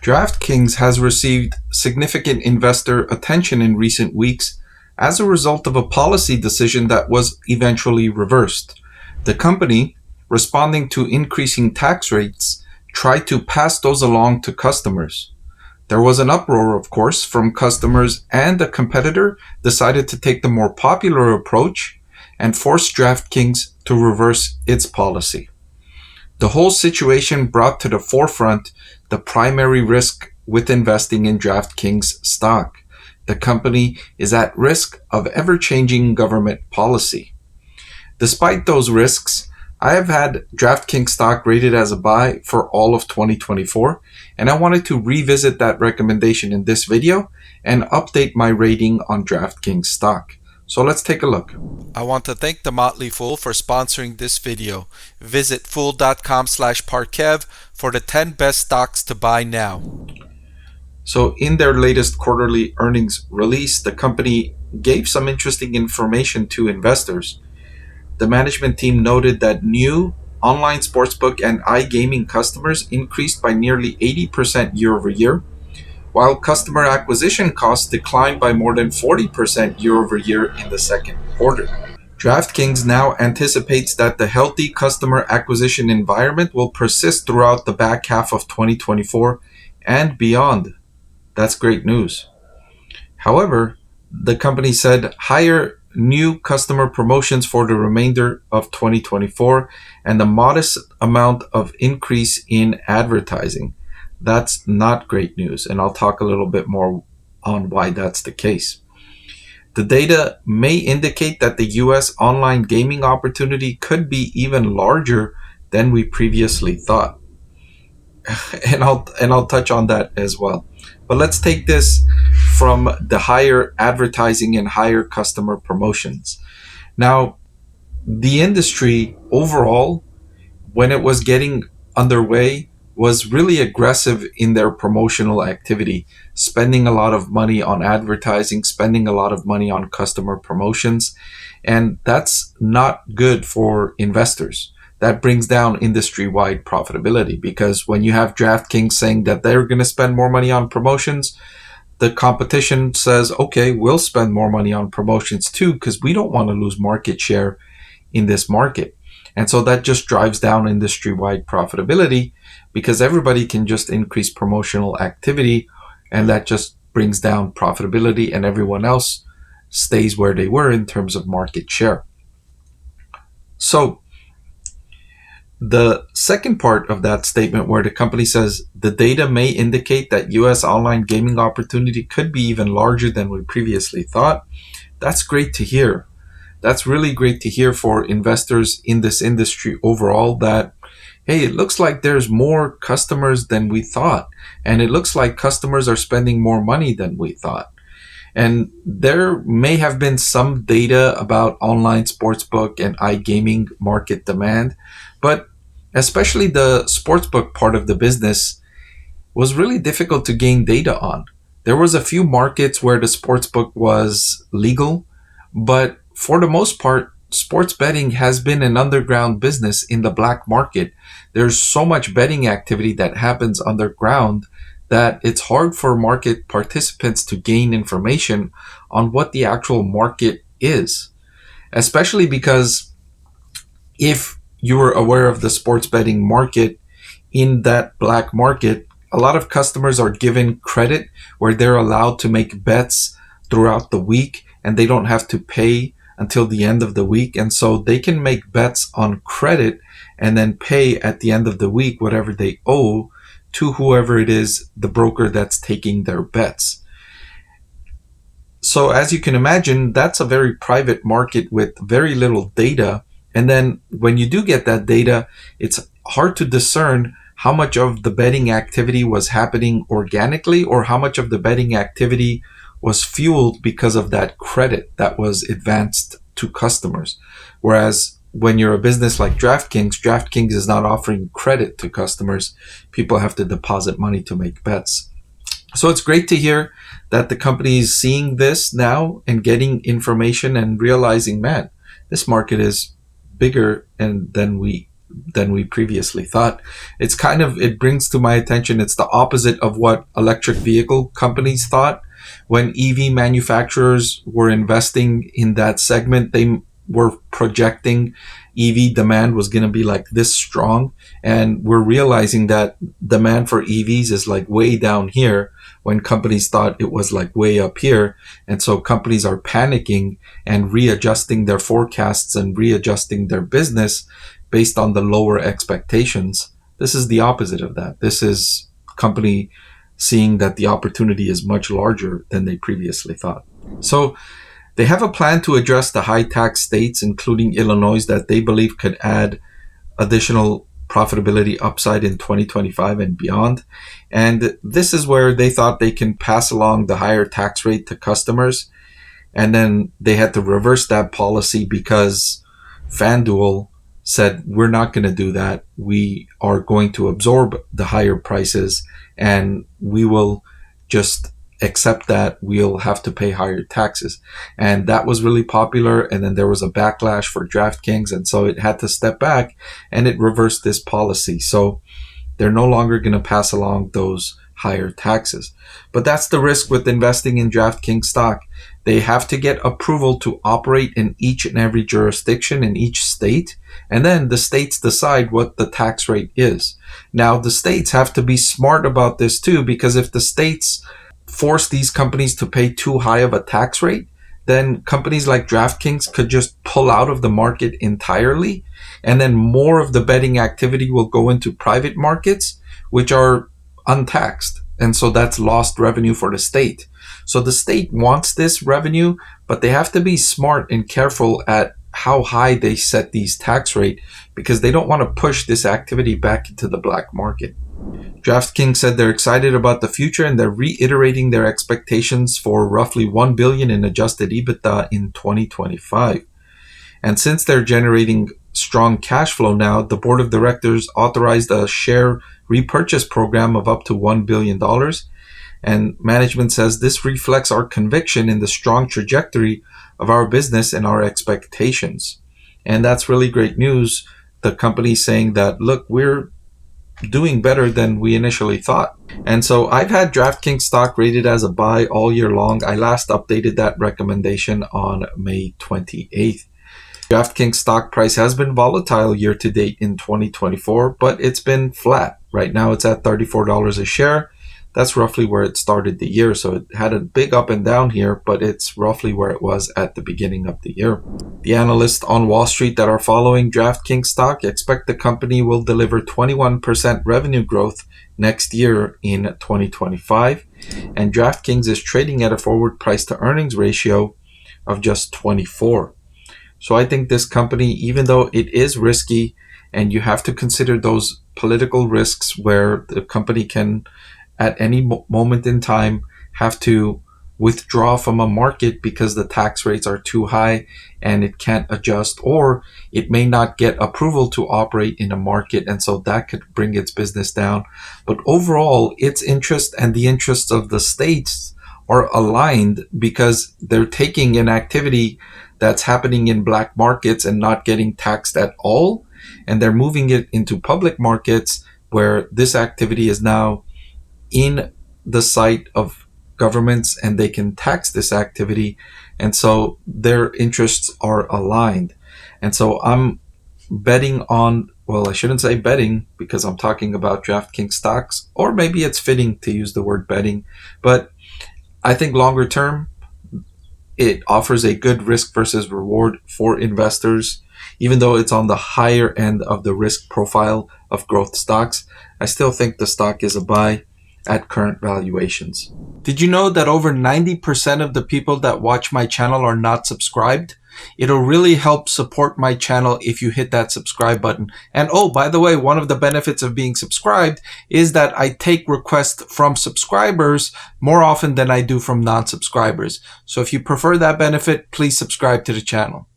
DraftKings has received significant investor attention in recent weeks as a result of a policy decision that was eventually reversed. The company, responding to increasing tax rates, tried to pass those along to customers. There was an uproar, of course, from customers, and a competitor decided to take the more popular approach and force DraftKings to reverse its policy. The whole situation brought to the forefront the primary risk with investing in DraftKings stock. The company is at risk of ever-changing government policy. Despite those risks, I have had DraftKings stock rated as a buy for all of 2024, and I wanted to revisit that recommendation in this video and update my rating on DraftKings stock. So let's take a look. I want to thank the Motley Fool for sponsoring this video. Visit fool.com/Parkev for the 10 best stocks to buy now. So in their latest quarterly earnings release, the company gave some interesting information to investors. The management team noted that new online sportsbook and iGaming customers increased by nearly 80% year over year, while customer acquisition costs declined by more than 40% year over year in the second quarter. DraftKings now anticipates that the healthy customer acquisition environment will persist throughout the back half of 2024 and beyond. That's great news. However, the company said higher new customer promotions for the remainder of 2024 and a modest amount of increase in advertising. That's not great news, and I'll talk a little bit more on why that's the case. The data may indicate that the US online gaming opportunity could be even larger than we previously thought. And I'll touch on that as well. But let's take this from the higher advertising and higher customer promotions. Now, the industry overall, when it was getting underway, was really aggressive in their promotional activity, spending a lot of money on advertising, spending a lot of money on customer promotions, and that's not good for investors. That brings down industry-wide profitability, because when you have DraftKings saying that they're going to spend more money on promotions, the competition says, okay, we'll spend more money on promotions too, because we don't want to lose market share in this market. And so that just drives down industry-wide profitability, because everybody can just increase promotional activity, and that just brings down profitability, and everyone else stays where they were in terms of market share. So the second part of that statement, where the company says the data may indicate that US online gaming opportunity could be even larger than we previously thought, that's great to hear. That's really great to hear for investors in this industry overall, that, hey, it looks like there's more customers than we thought, and it looks like customers are spending more money than we thought. And there may have been some data about online sportsbook and iGaming market demand, but especially the sportsbook part of the business was really difficult to gain data on. There was a few markets where the sportsbook was legal, but for the most part, sports betting has been an underground business in the black market. There's so much betting activity that happens underground that it's hard for market participants to gain information on what the actual market is, especially because if you were aware of the sports betting market, in that black market, a lot of customers are given credit where they're allowed to make bets throughout the week, and they don't have to pay until the end of the week. And so they can make bets on credit and then pay at the end of the week whatever they owe to whoever it is, the broker that's taking their bets. So as you can imagine, that's a very private market with very little data. And then when you do get that data, it's hard to discern how much of the betting activity was happening organically or how much of the betting activity was fueled because of that credit that was advanced to customers. Whereas when you're a business like DraftKings is not offering credit to customers. People have to deposit money to make bets. So it's great to hear that the company is seeing this now and getting information and realizing, man, this market is bigger than we than we previously thought. It brings to my attention, it's the opposite of what electric vehicle companies thought. When EV manufacturers were investing in that segment, they were projecting EV demand was going to be like this strong. And we're realizing that demand for EVs is like way down here when companies thought it was like way up here. And so companies are panicking and readjusting their forecasts and readjusting their business based on the lower expectations. This is the opposite of that. This is company seeing that the opportunity is much larger than they previously thought. So they have a plan to address the high tax states, including Illinois, that they believe could add additional profitability upside in 2025 and beyond. And this is where they thought they can pass along the higher tax rate to customers. And then they had to reverse that policy because FanDuel said, we're not going to do that. We are going to absorb the higher prices and we will just accept that we'll have to pay higher taxes. And that was really popular. And then there was a backlash for DraftKings. And so it had to step back and it reversed this policy. So they're no longer going to pass along those higher taxes. But that's the risk with investing in DraftKings stock. They have to get approval to operate in each and every jurisdiction in each state. And then the states decide what the tax rate is. Now, the states have to be smart about this too, because if the states force these companies to pay too high of a tax rate, then companies like DraftKings could just pull out of the market entirely. And then more of the betting activity will go into private markets, which are untaxed. And so that's lost revenue for the state. So the state wants this revenue, but they have to be smart and careful at how high they set these tax rate because they don't want to push this activity back into the black market. DraftKings said they're excited about the future and they're reiterating their expectations for roughly $1 billion in adjusted EBITDA in 2025. And since they're generating strong cash flow now, the board of directors authorized a share repurchase program of up to $1 billion. And management says this reflects our conviction in the strong trajectory of our business and our expectations. And that's really great news. The company saying that, look, we're doing better than we initially thought. And so I've had DraftKings stock rated as a buy all year long. I last updated that recommendation on May 28th. DraftKings stock price has been volatile year to date in 2024, but it's been flat. Right now it's at $34 a share. That's roughly where it started the year. So it had a big up and down here, but it's roughly where it was at the beginning of the year. The analysts on Wall Street that are following DraftKings stock expect the company will deliver 21% revenue growth next year in 2025. And DraftKings is trading at a forward price to earnings ratio of just 24. So I think this company, even though it is risky and you have to consider those political risks where the company can at any moment in time have to withdraw from a market because the tax rates are too high and it can't adjust, or it may not get approval to operate in a market, and so that could bring its business down. But overall, its interest and the interests of the states are aligned because they're taking an activity that's happening in black markets and not getting taxed at all, and they're moving it into public markets where this activity is now in the sight of governments and they can tax this activity. And so their interests are aligned. And so I'm betting on, well, I shouldn't say betting because I'm talking about DraftKings stocks, or maybe it's fitting to use the word betting, but I think longer term, it offers a good risk versus reward for investors. Even though it's on the higher end of the risk profile of growth stocks, I still think the stock is a buy at current valuations. Did you know that over 90% of the people that watch my channel are not subscribed? It'll really help support my channel if you hit that subscribe button. And oh, by the way, one of the benefits of being subscribed is that I take requests from subscribers more often than I do from non-subscribers. So if you prefer that benefit, please subscribe to the channel.